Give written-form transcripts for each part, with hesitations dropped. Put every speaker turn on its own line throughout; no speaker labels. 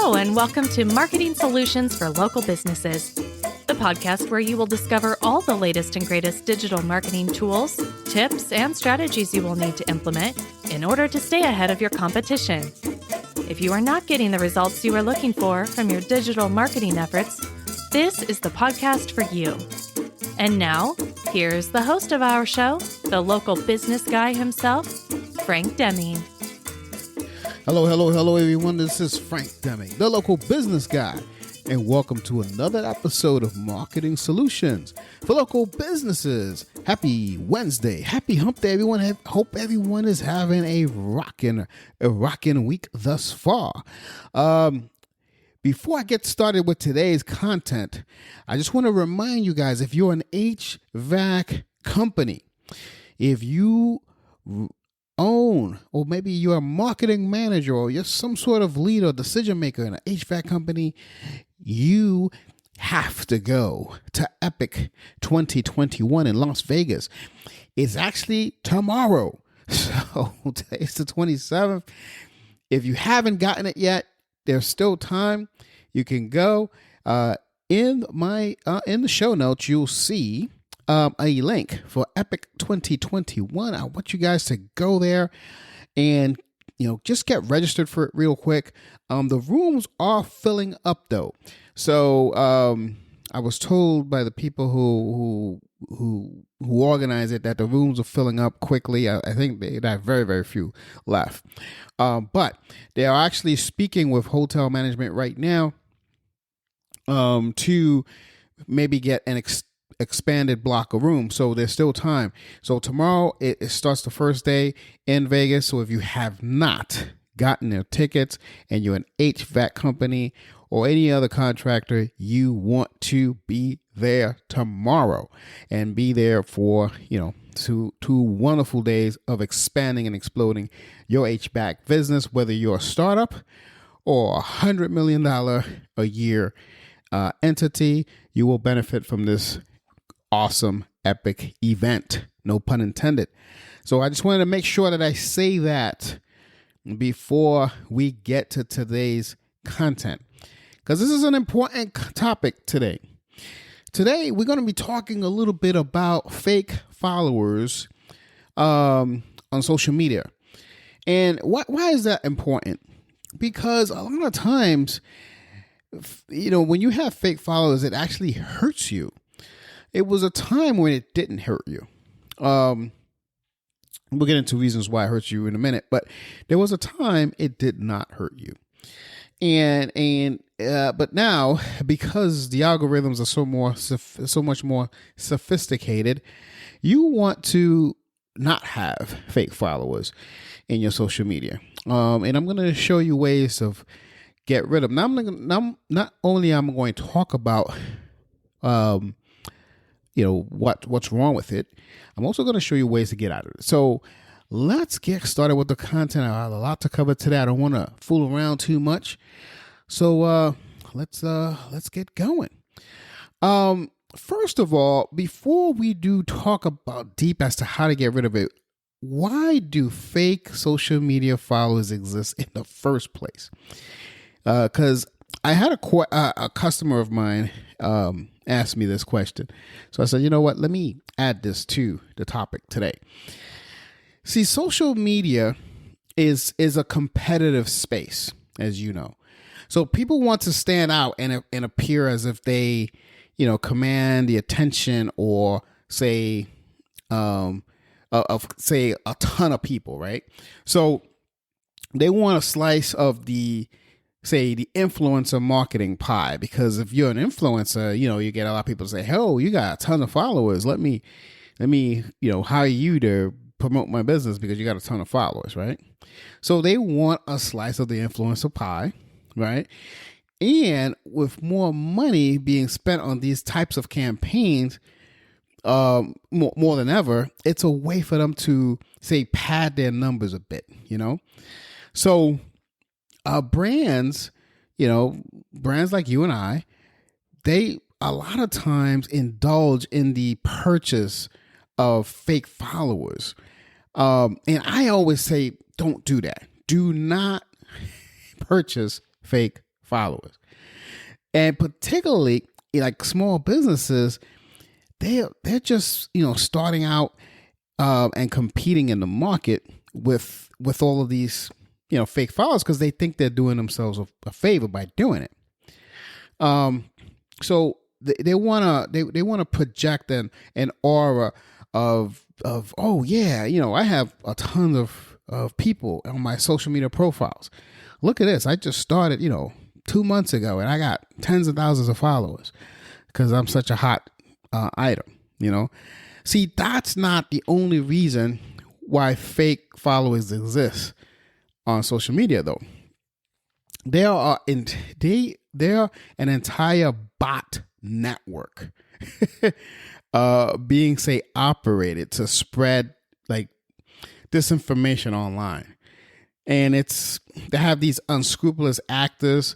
Hello, and welcome to Marketing Solutions for Local Businesses, the podcast where you will discover all the latest and greatest digital marketing tools, tips, and strategies you will need to implement in order to stay ahead of your competition. If you are not getting the results you are looking for from your digital marketing efforts, this is the podcast for you. And now, here's the host of our show, the local business guy himself, Frank Deming.
Hello, everyone. This is Frank Deming, the local business guy, and welcome to another episode of Marketing Solutions for Local Businesses. Happy Wednesday. Happy Hump Day, everyone. Hope everyone is having a rockin' week thus far. Before I get started with today's content, I just want to remind you guys, if you're an HVAC company, if you own, or maybe you're a marketing manager, or you're some sort of lead or decision maker in an HVAC company, you have to go to Epic 2021 in Las Vegas. It's actually tomorrow. So today's the 27th. If you haven't gotten it yet, there's still time. You can go in the show notes. You'll see a link for Epic 2021. I want you guys to go there and just get registered for it real quick. The rooms are filling up though, so I was told by the people who organize it that the rooms are filling up quickly. I think they have very, very few left, but they are actually speaking with hotel management right now to maybe get an expanded block of room. So there's still time. So tomorrow it starts the first day in Vegas. So if you have not gotten their tickets and you're an HVAC company or any other contractor, you want to be there tomorrow and be there for, two wonderful days of expanding and exploding your HVAC business, whether you're a startup or $100 million a year entity. You will benefit from this awesome, epic event. No pun intended. So I just wanted to make sure that I say that before we get to today's content, because this is an important topic today. Today, we're going to be talking a little bit about fake followers on social media. And why is that important? Because a lot of times, when you have fake followers, it actually hurts you. It was a time when it didn't hurt you. We'll get into reasons why it hurts you in a minute, but there was a time it did not hurt you. But now, because the algorithms are so much more sophisticated, you want to not have fake followers in your social media. And I'm going to show you ways of get rid of them. Now, not only am I going to talk about what's wrong with it, I'm also going to show you ways to get out of it. So let's get started with the content. I have a lot to cover today. I don't want to fool around too much. So let's get going. First of all, before we do talk about deep as to how to get rid of it, why do fake social media followers exist in the first place? Because I had a customer of mine asked me this question. So I said, you know what? Let me add this to the topic today. See, social media is a competitive space, as you know. So people want to stand out and appear as if they, command the attention or say a ton of people, right? So they want a slice of the influencer marketing pie, because if you're an influencer, you get a lot of people to say, "Oh, you got a ton of followers. Let me, hire you to promote my business because you got a ton of followers," right? So they want a slice of the influencer pie, right? And with more money being spent on these types of campaigns, more than ever, it's a way for them to pad their numbers a bit, So brands like you and I, they a lot of times indulge in the purchase of fake followers. And I always say, don't do that. Do not purchase fake followers. And particularly like small businesses, they're just, starting out and competing in the market with all of these, fake followers, because they think they're doing themselves a favor by doing it. So they wanna project an aura of oh yeah, I have a ton of people on my social media profiles. Look at this, I just started 2 months ago and I got tens of thousands of followers because I'm such a hot item. See, that's not the only reason why fake followers exist on social media, though. There are an entire bot network being operated to spread like disinformation online, and they have these unscrupulous actors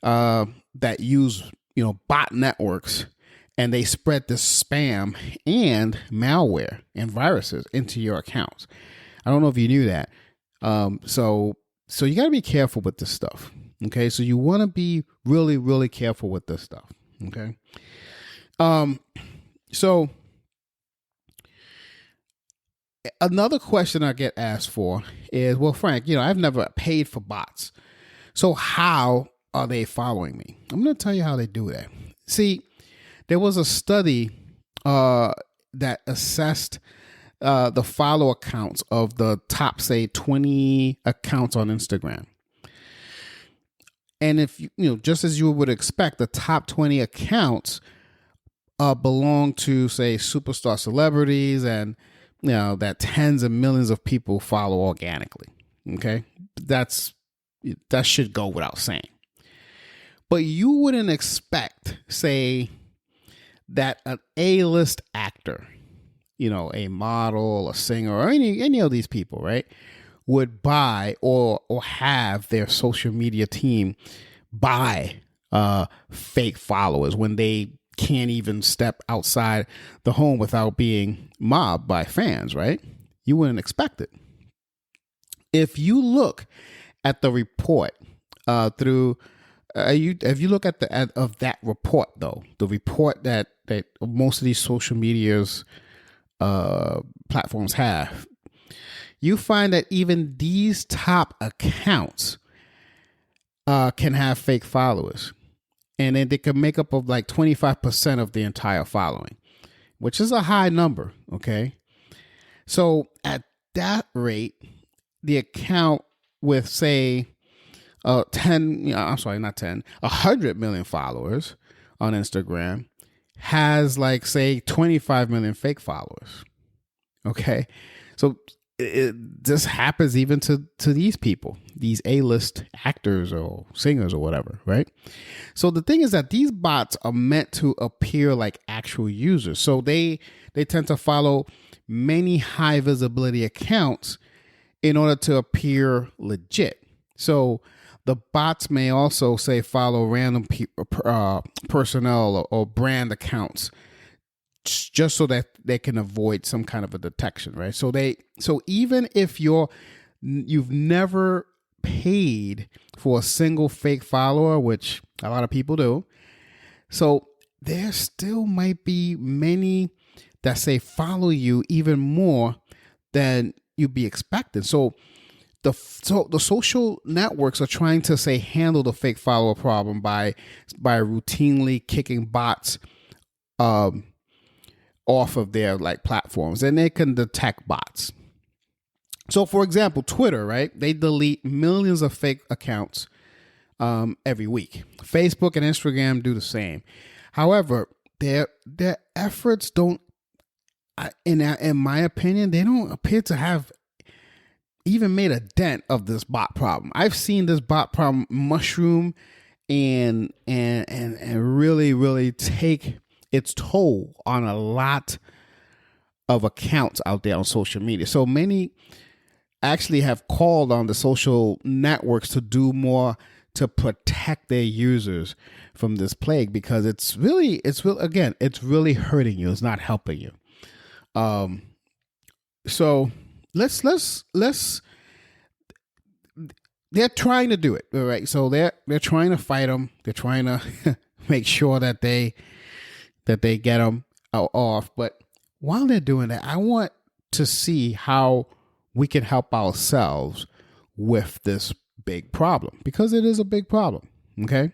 that use bot networks, and they spread this spam and malware and viruses into your accounts. I don't know if you knew that. So you got to be careful with this stuff. Okay. So you want to be really, really careful with this stuff. Okay. So another question I get asked for is, well, Frank, I've never paid for bots. So how are they following me? I'm going to tell you how they do that. See, there was a study that assessed the follow accounts of the top, say, 20 accounts on Instagram. And if just as you would expect, the top 20 accounts belong to, say, superstar celebrities, and that tens of millions of people follow organically. Okay, that should go without saying. But you wouldn't expect, say, that an A-list actor, a model, a singer, or any of these people, right, would buy or have their social media team buy fake followers when they can't even step outside the home without being mobbed by fans, right? You wouldn't expect it. If you look at the report through if you look at that report, though, the report that most of these social medias platforms have, you find that even these top accounts can have fake followers, and then they can make up of like 25% of the entire following, which is a high number. Okay, so at that rate, the account with, say, 100 million followers on Instagram has, like, say, 25 million fake followers. Okay. So this happens even to these people, these A-list actors or singers or whatever, right? So the thing is that these bots are meant to appear like actual users. So they tend to follow many high visibility accounts in order to appear legit. So the bots may also, say, follow random personnel or brand accounts just so that they can avoid some kind of a detection, right? So even if you've never paid for a single fake follower, which a lot of people do, so there still might be many that, say, follow you even more than you'd be expecting. So the social networks are trying to, say, handle the fake follower problem by routinely kicking bots off of their, like, platforms, and they can detect bots. So, for example, Twitter, right? They delete millions of fake accounts every week. Facebook and Instagram do the same. However, their efforts don't, in my opinion, they don't appear to have even made a dent of this bot problem. I've seen this bot problem mushroom and really, really take its toll on a lot of accounts out there on social media. So many actually have called on the social networks to do more to protect their users from this plague, because it's really hurting you. It's not helping you. So let's they're trying to do it, all right? So they're trying to fight them. They're trying to make sure that they get them off. But while they're doing that, I want to see how we can help ourselves with this big problem, because it is a big problem. Okay,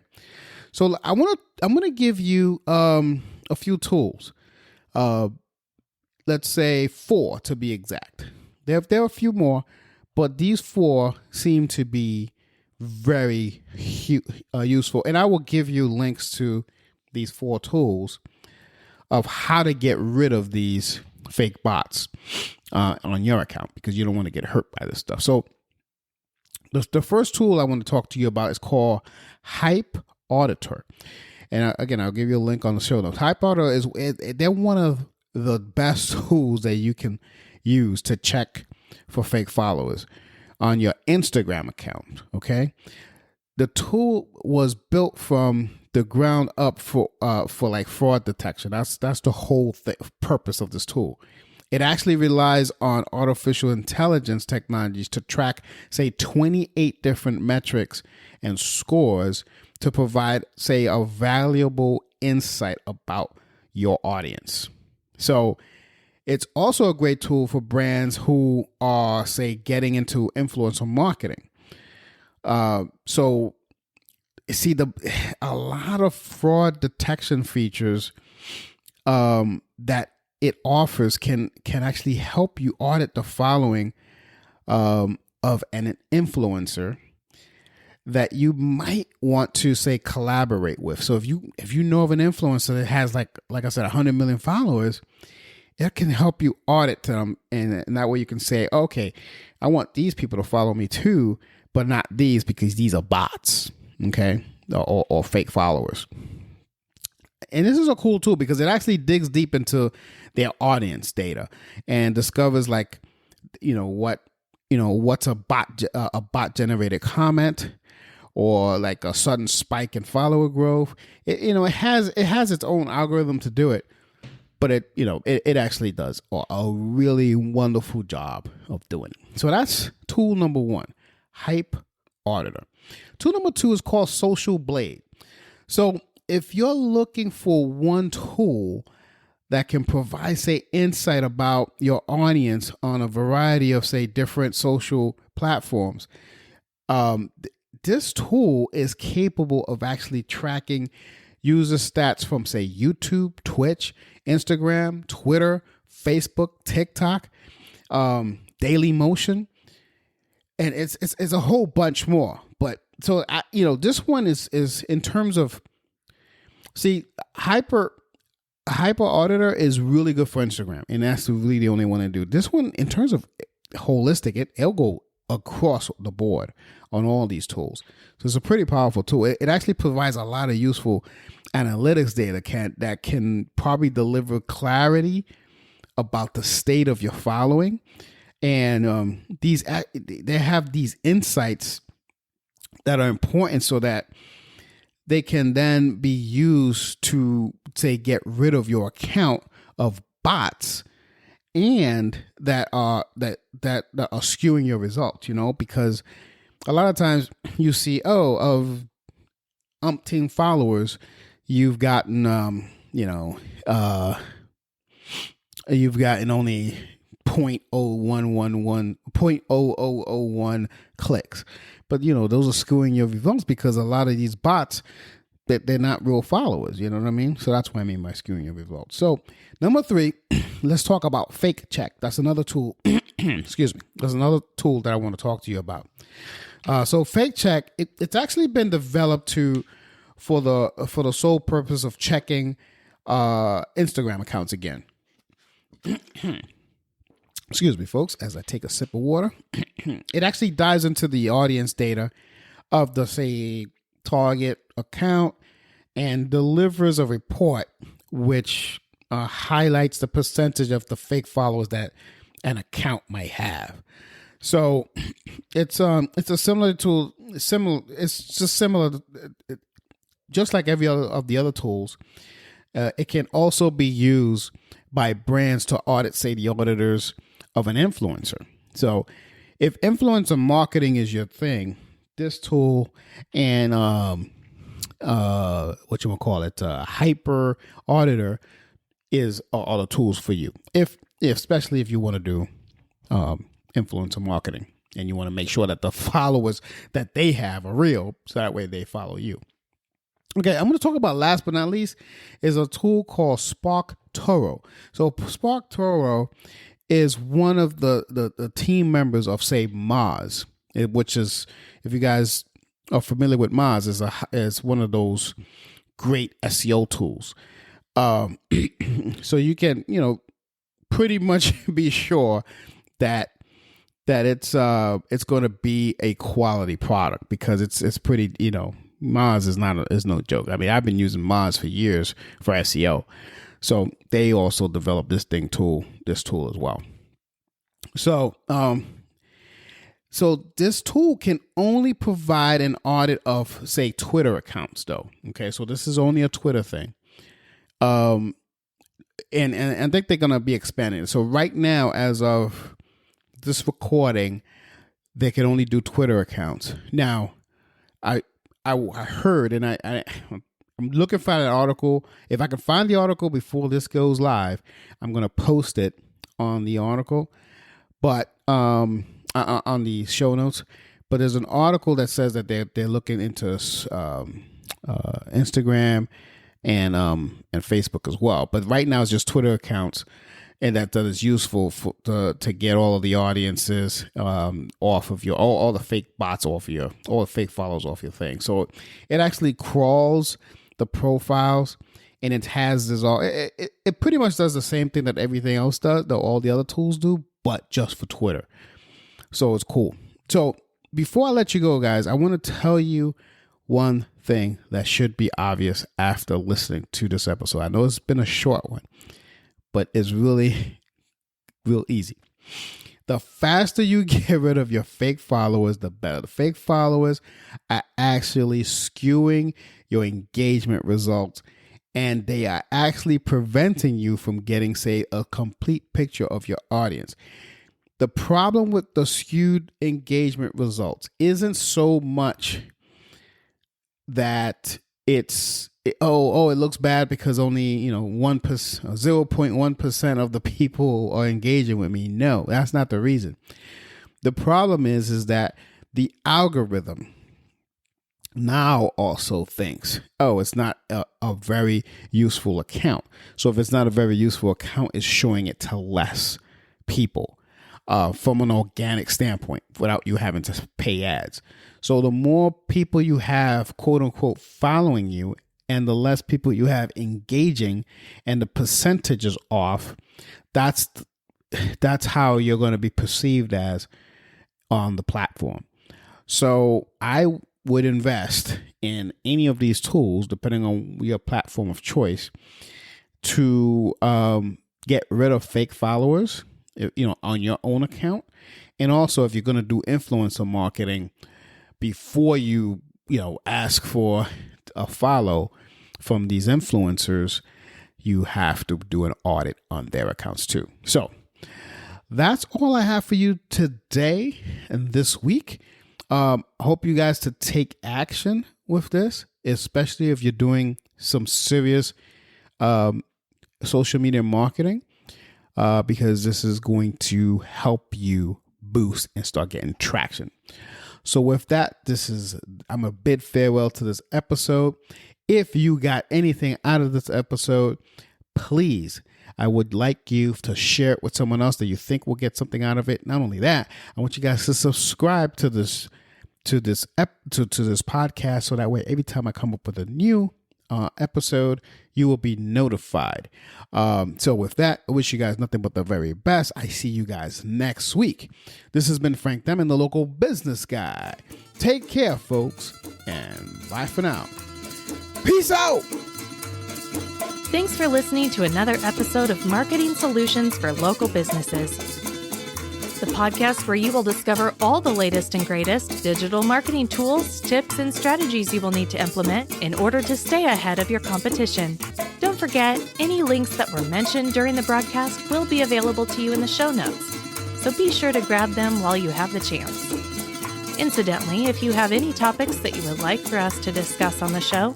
so I'm gonna give you a few tools. Let's say 4 to be exact. There are a few more, but these 4 seem to be very useful, and I will give you links to these 4 tools of how to get rid of these fake bots on your account, because you don't want to get hurt by this stuff. So the first tool I want to talk to you about is called Hype Auditor. And again, I'll give you a link on the show notes. Hype Auditor they're one of the best tools that you can use to check for fake followers on your Instagram account. Okay. The tool was built from the ground up for like fraud detection. That's the whole purpose of this tool. It actually relies on artificial intelligence technologies to track, say, 28 different metrics and scores to provide, say, a valuable insight about your audience. So it's also a great tool for brands who are, say, getting into influencer marketing. So see, a lot of fraud detection features that it offers can actually help you audit the following of an influencer that you might want to, say, collaborate with. So if you know of an influencer that has like I said, 100 million followers, it can help you audit them, and that way you can say, okay, I want these people to follow me too, but not these because these are bots, okay, or fake followers. And this is a cool tool because it actually digs deep into their audience data and discovers, like, what's a bot generated comment, or like a sudden spike in follower growth. It has its own algorithm to do it, but it actually does a really wonderful job of doing it. So that's tool number 1, Hype Auditor. Tool number 2 is called Social Blade. So if you're looking for one tool that can provide, say, insight about your audience on a variety of, say, different social platforms, this tool is capable of actually tracking user stats from, say, YouTube, Twitch, Instagram, Twitter, Facebook, TikTok, Daily Motion, and it's a whole bunch more. But so this one is in terms of, see, Hype Auditor is really good for Instagram, and that's really the only one to do. This one, in terms of holistic, it'll go across the board on all these tools. So it's a pretty powerful tool. It actually provides a lot of useful analytics data that can probably deliver clarity about the state of your following. And they have these insights that are important so that they can then be used to, say, get rid of your account of bots and that are skewing your results, because a lot of times you see, of umpteen followers, you've gotten you've gotten only 0.0001 clicks. But those are skewing your results because a lot of these bots, that they're not real followers. You know what I mean? So that's what I mean by skewing your results. So number 3, let's talk about Fake Check. That's another tool. Excuse me. That's another tool that I want to talk to you about. So Fake Check, it's actually been developed for the sole purpose of checking Instagram accounts again. Excuse me, folks, as I take a sip of water. It actually dives into the audience data of the, say, target account and delivers a report which highlights the percentage of the fake followers that an account might have. So it's a similar tool. It's just similar, just like every other of the other tools. It can also be used by brands to audit, say, the auditors of an influencer. So if influencer marketing is your thing, this tool and Hyper Auditor are the tools for you. Especially if you want to do influencer marketing and you want to make sure that the followers that they have are real, so that way they follow you. Okay, I'm going to talk about, last but not least, is a tool called SparkToro. So SparkToro is one of the team members of, say, Moz, which is, if you guys are familiar with Moz, is one of those great SEO tools. So you can, pretty much be sure that it's going to be a quality product, because it's pretty, Moz is no joke. I mean, I've been using Moz for years for SEO. So they also developed this tool as well. So, so this tool can only provide an audit of, say, Twitter accounts, though. Okay, so this is only a Twitter thing. And I think they're going to be expanding. So right now, as of this recording, they can only do Twitter accounts. Now, I heard, and I'm looking for an article. If I can find the article before this goes live, I'm going to post it on the article, but on the show notes. But there's an article that says that they're looking into Instagram and Facebook as well. But right now it's just Twitter accounts, and that is useful to get all of the audiences off of your all the fake bots off of all the fake followers off your thing. So it actually crawls the profiles, and it has this all. It pretty much does the same thing that everything else does, that all the other tools do, but just for Twitter. So it's cool. So before I let you go, guys, I want to tell you one thing that should be obvious after listening to this episode. I know it's been a short one, but it's really real easy. The faster you get rid of your fake followers, the better. The fake followers are actually skewing your engagement results, and they are actually preventing you from getting, say, a complete picture of your audience. The problem with the skewed engagement results isn't so much that it looks bad because only 0.1% of the people are engaging with me. No, that's not the reason. The problem is that the algorithm now also thinks, it's not a very useful account. So if it's not a very useful account, it's showing it to less people from an organic standpoint without you having to pay ads. So the more people you have, quote unquote, following you, and the less people you have engaging, and the percentage is off, that's how you're going to be perceived as on the platform. So I would invest in any of these tools, depending on your platform of choice, to get rid of fake followers, on your own account. And also, if you're going to do influencer marketing, before you ask for a follow from these influencers, you have to do an audit on their accounts too. So that's all I have for you today and this week. I hope you guys to take action with this, especially if you're doing some serious social media marketing, because this is going to help you boost and start getting traction. So with that, I'm a bid farewell to this episode. If you got anything out of this episode, please, I would like you to share it with someone else that you think will get something out of it. Not only that, I want you guys to subscribe to this podcast, so that way every time I come up with a new episode, you will be notified. So with that, I wish you guys nothing but the very best. I see you guys next week. This has been Frank Deming, the local business guy. Take care, folks, and bye for now. Peace out.
Thanks for listening to another episode of Marketing Solutions for Local Businesses, the podcast where you will discover all the latest and greatest digital marketing tools, tips, and strategies you will need to implement in order to stay ahead of your competition. Don't forget, any links that were mentioned during the broadcast will be available to you in the show notes, so be sure to grab them while you have the chance. Incidentally, if you have any topics that you would like for us to discuss on the show,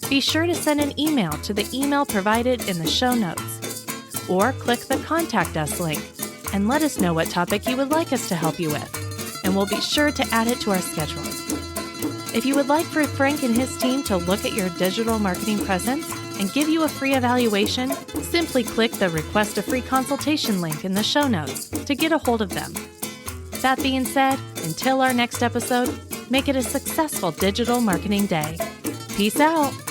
be sure to send an email to the email provided in the show notes, or click the Contact Us link and let us know what topic you would like us to help you with, and we'll be sure to add it to our schedule. If you would like for Frank and his team to look at your digital marketing presence and give you a free evaluation, simply click the Request a Free Consultation link in the show notes to get a hold of them. That being said, until our next episode, make it a successful digital marketing day. Peace out.